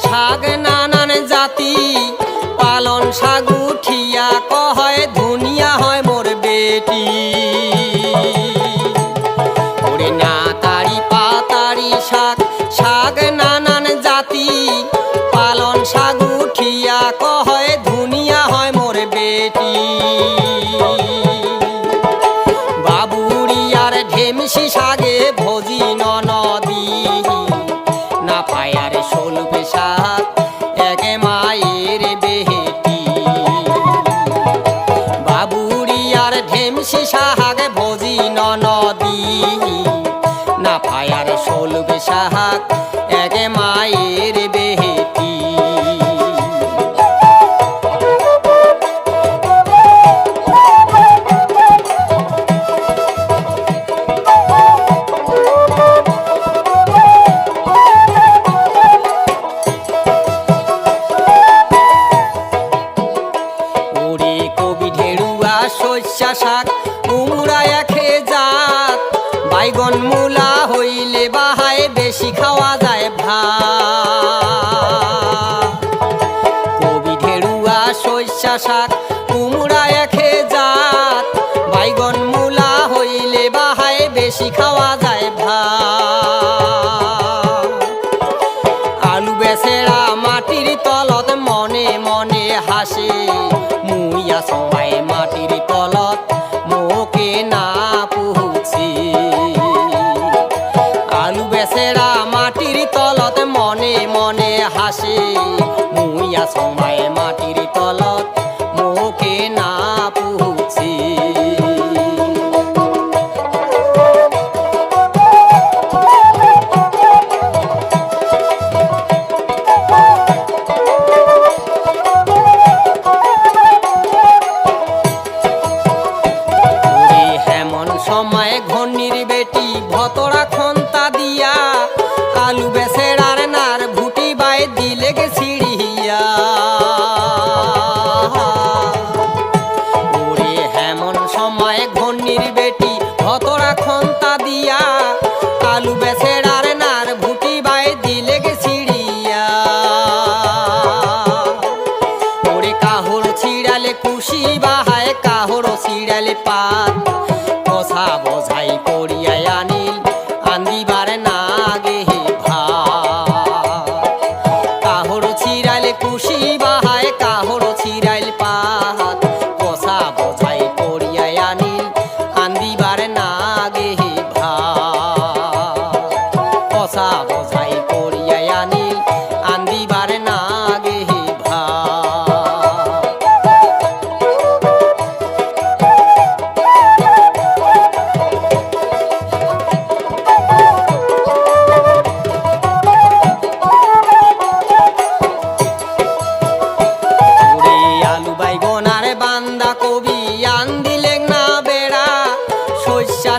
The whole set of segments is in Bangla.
শাক নানান জাতি পালন শাক উঠিয়া কয় ধুনিয়া হয় মোর বেটি। ওরে না তারি পাতারি শাক শাক নানান জাতি পালন শাক উঠিয়া কয় ধুনিয়া হয় মোর বেটি। বাবুড়িয়ার ঢেমসি শাকে ভোজি ননদি না পায়ার সলবে শাক একে মায়ের বেটি। বাবুড়িয়ার ঢেমসি শাক ভোজি ননদি না পায়ার সলবে শাক একে মায়ের বেটি। শস্যা শাক কুমড়া একে জাত বাইগন মূলা হইলে বাহায় বেশি খাওয়া যায় ভাত। কবি ঢেড়ুয়া শস্যা শাক কুমড়া একে জাত বাইগন মূলা হইলে বাহায় বেশি খাওয়া যায় ভাত। আলু বেচেরা মাটির তলত মনে মনে হাসে মুইয়া সবাই মাটির তলত মোকে না পুছি। আলু বেচেরা মাটির তলত মনে মনে হাসে মুইয়া সবাই মাটির তলত মোকে না পুছি। সময় ঘনির বেটি ভতরা খন্তা দিয়া আলু বেচেরার নার ভুটি বাই দিলে গে ছিড়িয়া। ওরে হেমন সময় ঘনির বেটি ভতরা খন্তা দিয়া আলু বেচেরার নার ভুটি বাই দিলে গে ছিড়িয়া। ওরে কাহর ছিড়ালে কুশি বাহায় কাহর ছিড়ালে পাত কষা বোঝাই করিয়াই আনিল আন্দিবার না গে ভাত। কাহর ছিড়াইলে কুশি বাহায় কাহর ছিড়াইল পাত কষা বোঝাই করিয়াই আনিল আন্দিবার না গে ভাত। কষা বোঝাই করিয়াই আনিল আন্দিবার না গে ভাত।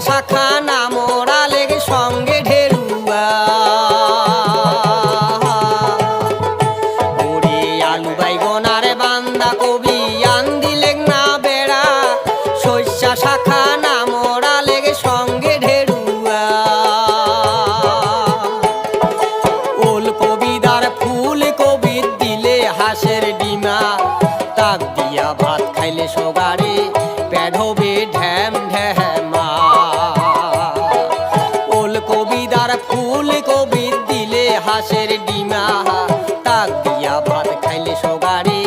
শাখা না মোরা লেগে সঙ্গে ঢেরুয়া। ওরে আলু বাইগনার বান্দা কবি আন্দিলেগ না বেড়া শস্যা শাখা না মোরা লেগে সঙ্গে ঢেরুয়া। ওল কবিদার ফুল কবি দিলে হাঁসের ডিমা তাক দিয়া ভাত খাইলে সগারে পেট হবে ঢ্যাম ঢ্যামা। কবিদার ফুল কবি দিলে হাঁসের ডিমা তাক দিয়া ভাত খাইলে সগারে